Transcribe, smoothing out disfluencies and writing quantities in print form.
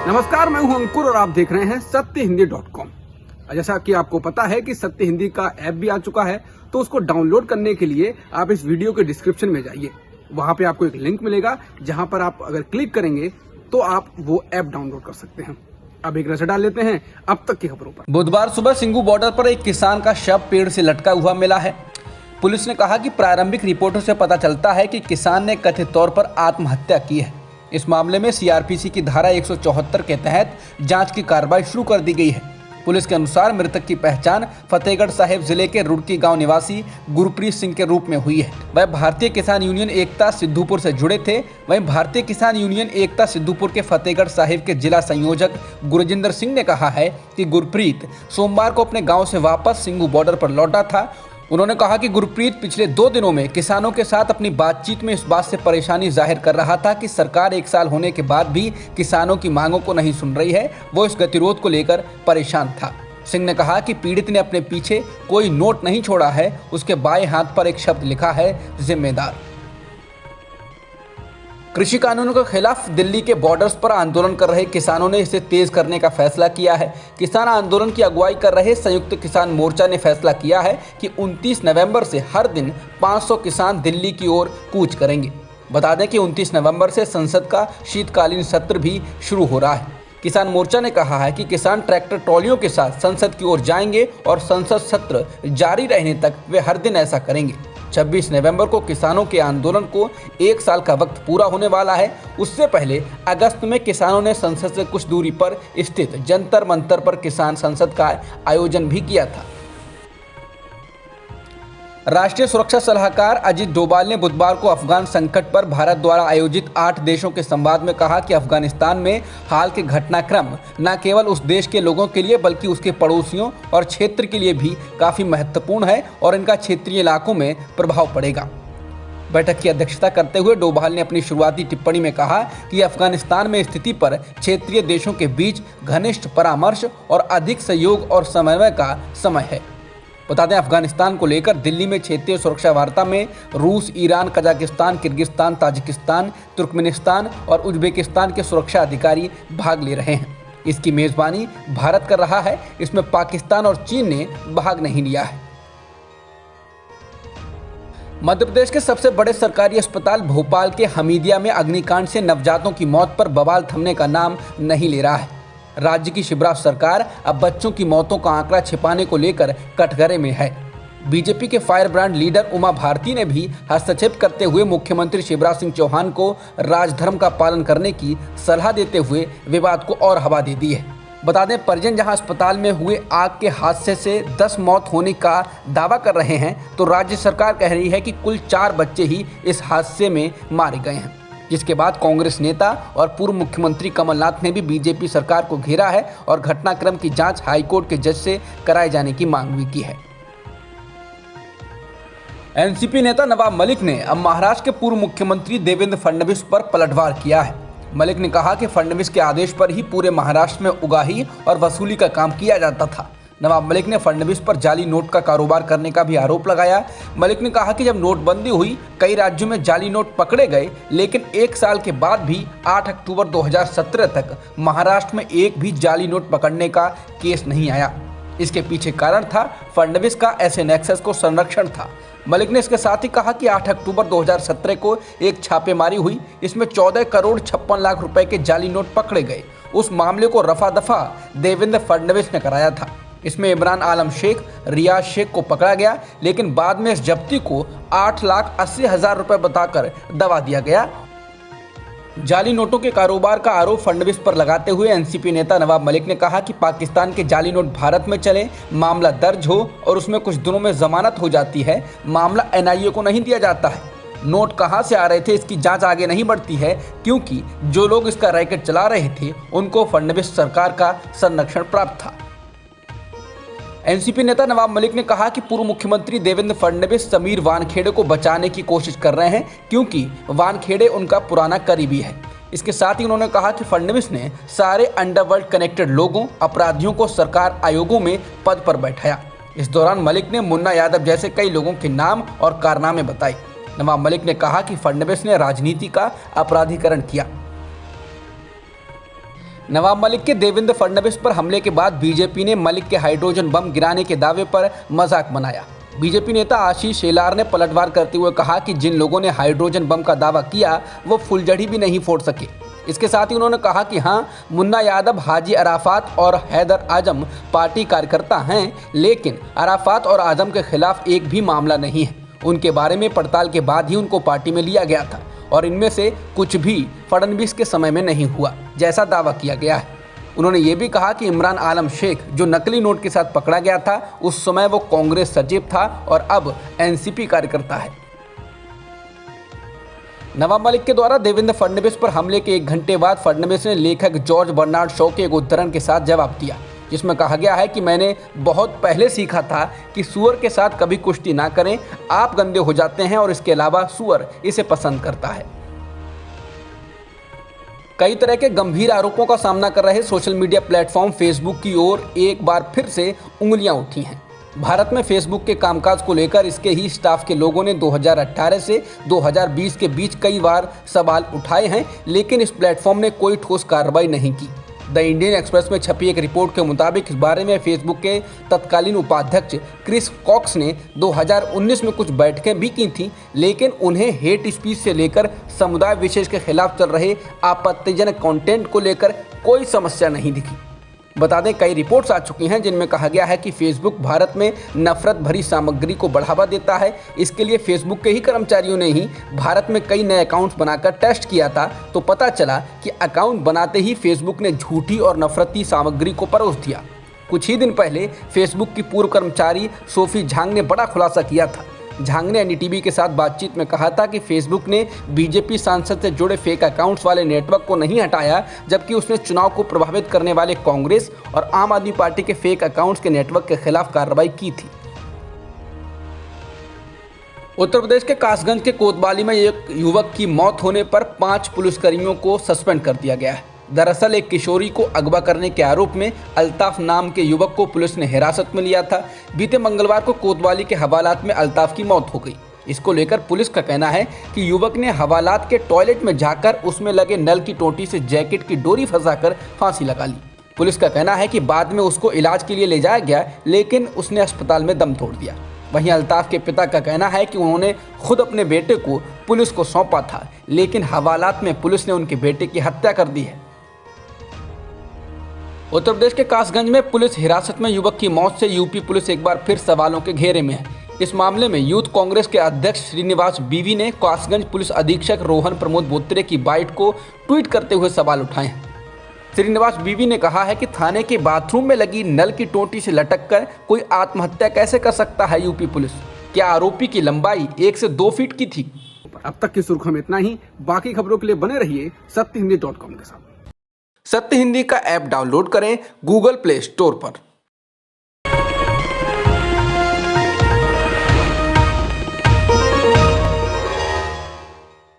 नमस्कार, मैं हूं अंकुर और आप देख रहे हैं सत्यहिंदी.com। जैसा कि आपको पता है कि सत्य हिंदी का ऐप भी आ चुका है, तो उसको डाउनलोड करने के लिए आप इस वीडियो के डिस्क्रिप्शन में जाइए। वहां पे आपको एक लिंक मिलेगा, जहां पर आप अगर क्लिक करेंगे तो आप वो ऐप डाउनलोड कर सकते हैं। अब एक नजर डाल लेते हैं अब तक की खबरों पर। बुधवार सुबह सिंगू बॉर्डर पर एक किसान का शव पेड़ से लटका हुआ मिला है। पुलिस ने कहा कि प्रारंभिक रिपोर्टों से पता चलता है कि किसान ने कथित तौर पर आत्महत्या की है। इस मामले में सीआरपीसी की धारा 174 के तहत जांच की कार्रवाई शुरू कर दी गई है। पुलिस के अनुसार मृतक की पहचान फतेहगढ़ साहिब जिले के रुड़की गांव निवासी गुरप्रीत सिंह के रूप में हुई है। वह भारतीय किसान यूनियन एकता सिद्धूपुर से जुड़े थे। वहीं भारतीय किसान यूनियन एकता सिद्धूपुर के फतेहगढ़ साहिब के जिला संयोजक गुरजिंदर सिंह ने कहा है कि गुरप्रीत सोमवार को अपने गाँव से वापस सिंगू बॉर्डर पर लौटा था। उन्होंने कहा कि गुरप्रीत पिछले 2 दिनों में किसानों के साथ अपनी बातचीत में इस बात से परेशानी जाहिर कर रहा था कि सरकार 1 साल होने के बाद भी किसानों की मांगों को नहीं सुन रही है। वो इस गतिरोध को लेकर परेशान था। सिंह ने कहा कि पीड़ित ने अपने पीछे कोई नोट नहीं छोड़ा है। उसके बाएं हाथ पर एक शब्द लिखा है, जिम्मेदार। कृषि कानूनों के खिलाफ दिल्ली के बॉर्डर्स पर आंदोलन कर रहे किसानों ने इसे तेज करने का फैसला किया है। किसान आंदोलन की अगुवाई कर रहे संयुक्त किसान मोर्चा ने फैसला किया है कि 29 नवंबर से हर दिन 500 किसान दिल्ली की ओर कूच करेंगे। बता दें कि 29 नवंबर से संसद का शीतकालीन सत्र भी शुरू हो रहा है। किसान मोर्चा ने कहा है कि किसान ट्रैक्टर ट्रॉलियों के साथ संसद की ओर जाएंगे और संसद सत्र जारी रहने तक वे हर दिन ऐसा करेंगे। 26 नवंबर को किसानों के आंदोलन को 1 साल का वक्त पूरा होने वाला है। उससे पहले अगस्त में किसानों ने संसद से कुछ दूरी पर स्थित जंतर मंतर पर किसान संसद का आयोजन भी किया था। राष्ट्रीय सुरक्षा सलाहकार अजीत डोभाल ने बुधवार को अफगान संकट पर भारत द्वारा आयोजित 8 देशों के संवाद में कहा कि अफगानिस्तान में हाल के घटनाक्रम न केवल उस देश के लोगों के लिए बल्कि उसके पड़ोसियों और क्षेत्र के लिए भी काफ़ी महत्वपूर्ण है और इनका क्षेत्रीय इलाकों में प्रभाव पड़ेगा। बैठक की अध्यक्षता करते हुए डोभाल ने अपनी शुरुआती टिप्पणी में कहा कि अफगानिस्तान में स्थिति पर क्षेत्रीय देशों के बीच घनिष्ठ परामर्श और अधिक सहयोग और समन्वय का समय है। बता दें, अफगानिस्तान को लेकर दिल्ली में क्षेत्रीय सुरक्षा वार्ता में रूस, Iran, Kazakhstan, Kyrgyzstan, Tajikistan, Turkmenistan और उज्बेकिस्तान के सुरक्षा अधिकारी भाग ले रहे हैं। इसकी मेजबानी भारत कर रहा है। इसमें पाकिस्तान और चीन ने भाग नहीं लिया है। मध्य प्रदेश के सबसे बड़े सरकारी अस्पताल भोपाल के हमीदिया में अग्निकांड से नवजातों की मौत पर बवाल थमने का नाम नहीं ले रहा है। राज्य की शिवराज सरकार अब बच्चों की मौतों का आंकड़ा छिपाने को लेकर कटघरे में है। बीजेपी के fire brand leader Uma Bharti ने भी हस्तक्षेप करते हुए मुख्यमंत्री शिवराज सिंह चौहान को राजधर्म का पालन करने की सलाह देते हुए विवाद को और हवा दे दी है। बता दें, परिजन जहां अस्पताल में हुए आग के हादसे से 10 मौत होने का दावा कर रहे हैं, तो राज्य सरकार कह रही है कि कुल 4 बच्चे ही इस हादसे में मारे गए हैं। जिसके बाद कांग्रेस नेता और पूर्व मुख्यमंत्री कमलनाथ ने भी बीजेपी सरकार को घेरा है और घटनाक्रम की जांच हाईकोर्ट के जज से कराए जाने की मांग भी की है। एनसीपी नेता नवाब मलिक ने अब महाराष्ट्र के पूर्व मुख्यमंत्री देवेंद्र फडणवीस पर पलटवार किया है। मलिक ने कहा कि फडणवीस के आदेश पर ही पूरे महाराष्ट्र में उगाही और वसूली का काम किया जाता था। नवाब मलिक ने फडणवीस पर जाली नोट का कारोबार करने का भी आरोप लगाया। मलिक ने कहा कि जब नोटबंदी हुई, कई राज्यों में जाली नोट पकड़े गए, लेकिन 1 साल के बाद भी 8 अक्टूबर 2017 तक महाराष्ट्र में एक भी जाली नोट पकड़ने का केस नहीं आया। इसके पीछे कारण था फडणवीस का ऐसे नेक्सस को संरक्षण था। मलिक ने इसके साथ ही कहा कि 8 अक्टूबर 2017 को एक छापेमारी हुई। इसमें 14 करोड़ 56 लाख रुपए के जाली नोट पकड़े गए। उस मामले को रफा दफा देवेंद्र फडणवीस ने कराया था। इसमें इमरान आलम शेख, रियाज शेख को पकड़ा गया, लेकिन बाद में इस जब्ती को 8,80,000 रुपए बताकर दबा दिया गया। जाली नोटों के कारोबार का आरोप फडणवीस पर लगाते हुए एनसीपी नेता नवाब मलिक ने कहा कि पाकिस्तान के जाली नोट भारत में चले, मामला दर्ज हो और उसमें कुछ दिनों में जमानत हो जाती है, मामला एनआईए को नहीं दिया जाता है। नोट कहां से आ रहे थे, इसकी जांच आगे नहीं बढ़ती है, क्योंकि जो लोग इसका रैकेट चला रहे थे उनको फडणवीस सरकार का संरक्षण प्राप्त था। एनसीपी नेता नवाब मलिक ने कहा कि पूर्व मुख्यमंत्री देवेंद्र फडणवीस समीर वानखेड़े को बचाने की कोशिश कर रहे हैं, क्योंकि वानखेड़े उनका पुराना करीबी है। इसके साथ ही उन्होंने कहा कि फडणवीस ने सारे अंडरवर्ल्ड कनेक्टेड लोगों, अपराधियों को सरकार आयोगों में पद पर बैठाया। इस दौरान मलिक ने मुन्ना यादव जैसे कई लोगों के नाम और कारनामे बताए। नवाब मलिक ने कहा कि फडणवीस ने राजनीति का अपराधीकरण किया। नवाब मलिक के देवेंद्र फडणवीस पर हमले के बाद बीजेपी ने मलिक के हाइड्रोजन बम गिराने के दावे पर मजाक बनाया। बीजेपी नेता आशीष शेलार ने पलटवार करते हुए कहा कि जिन लोगों ने हाइड्रोजन बम का दावा किया वो फुलझड़ी भी नहीं फोड़ सके। इसके साथ ही उन्होंने कहा कि हाँ, मुन्ना यादव, हाजी अराफात और हैदर आजम पार्टी कार्यकर्ता हैं, लेकिन अराफात और आजम के खिलाफ एक भी मामला नहीं है। उनके बारे में पड़ताल के बाद ही उनको पार्टी में लिया गया था और इनमें से कुछ भी फडणवीस के समय में नहीं हुआ, जैसा दावा किया गया है। उन्होंने ये भी कहा कि इमरान आलम शेख जो नकली नोट के साथ पकड़ा गया था, उस समय वो कांग्रेस सचिव था और अब एनसीपी कार्यकर्ता है। नवाब मलिक के द्वारा देवेंद्र फडणवीस पर हमले के 1 घंटे बाद फडणवीस ने लेखक जॉर्ज बर्नार्ड शॉ के एक उद्धरण के साथ जवाब दिया, जिसमें कहा गया है कि मैंने बहुत पहले सीखा था कि सूअर के साथ कभी कुश्ती ना करें, आप गंदे हो जाते हैं और इसके अलावा सूअर इसे पसंद करता है। कई तरह के गंभीर आरोपों का सामना कर रहे सोशल मीडिया प्लेटफॉर्म फेसबुक की ओर एक बार फिर से उंगलियां उठी हैं। भारत में फेसबुक के कामकाज को लेकर इसके ही स्टाफ के लोगों ने 2018 से 2020 के बीच कई बार सवाल उठाए हैं, लेकिन इस प्लेटफॉर्म ने कोई ठोस कार्रवाई नहीं की। द इंडियन एक्सप्रेस में छपी एक रिपोर्ट के मुताबिक इस बारे में फेसबुक के तत्कालीन उपाध्यक्ष क्रिस कॉक्स ने 2019 में कुछ बैठकें भी की थीं, लेकिन उन्हें हेट स्पीच से लेकर समुदाय विशेष के खिलाफ चल रहे आपत्तिजनक कंटेंट को लेकर कोई समस्या नहीं दिखी। बता दें, कई रिपोर्ट्स आ चुकी हैं जिनमें कहा गया है कि फेसबुक भारत में नफरत भरी सामग्री को बढ़ावा देता है। इसके लिए फेसबुक के ही कर्मचारियों ने ही भारत में कई नए अकाउंट्स बनाकर टेस्ट किया था, तो पता चला कि अकाउंट बनाते ही फेसबुक ने झूठी और नफरती सामग्री को परोस दिया। कुछ ही दिन पहले फेसबुक की पूर्व कर्मचारी सोफी झांग ने बड़ा खुलासा किया था। झांग ने एनडीटीवी के साथ बातचीत में कहा था कि फेसबुक ने बीजेपी सांसद से जुड़े फेक अकाउंट्स वाले नेटवर्क को नहीं हटाया, जबकि उसने चुनाव को प्रभावित करने वाले कांग्रेस और आम आदमी पार्टी के फेक अकाउंट्स के नेटवर्क के खिलाफ कार्रवाई की थी। उत्तर प्रदेश के कासगंज के कोतवाली में एक युवक की मौत होने पर 5 पुलिसकर्मियों को सस्पेंड कर दिया गया है। दरअसल एक किशोरी को अगवा करने के आरोप में अल्ताफ नाम के युवक को पुलिस ने हिरासत में लिया था। बीते मंगलवार को कोतवाली के हवालात में अल्ताफ की मौत हो गई। इसको लेकर पुलिस का कहना है कि युवक ने हवालात के टॉयलेट में जाकर उसमें लगे नल की टोटी से जैकेट की डोरी फंसाकर फांसी लगा ली। पुलिस का कहना है कि बाद में उसको इलाज के लिए ले जाया गया, लेकिन उसने अस्पताल में दम तोड़ दिया। वहीं अल्ताफ के पिता का कहना है कि उन्होंने खुद अपने बेटे को पुलिस को सौंपा था, लेकिन हवालात में पुलिस ने उनके बेटे की हत्या कर दी है। उत्तर प्रदेश के कासगंज में पुलिस हिरासत में युवक की मौत से यूपी पुलिस एक बार फिर सवालों के घेरे में है। इस मामले में यूथ कांग्रेस के अध्यक्ष श्रीनिवास बीवी ने कासगंज पुलिस अधीक्षक रोहन प्रमोद बोत्रे की बाइट को ट्वीट करते हुए सवाल उठाए हैं। श्रीनिवास बीवी ने कहा है कि थाने के बाथरूम में लगी नल की टोटी से लटककर कोई आत्महत्या कैसे कर सकता है यूपी पुलिस? क्या आरोपी की लंबाई 1 से 2 फीट की थी? अब तक की सुर्खियों में इतना ही। बाकी खबरों के लिए बने रहिए सत्यहिंदी.com के साथ। सत्य हिंदी का ऐप डाउनलोड करें गूगल प्ले स्टोर पर।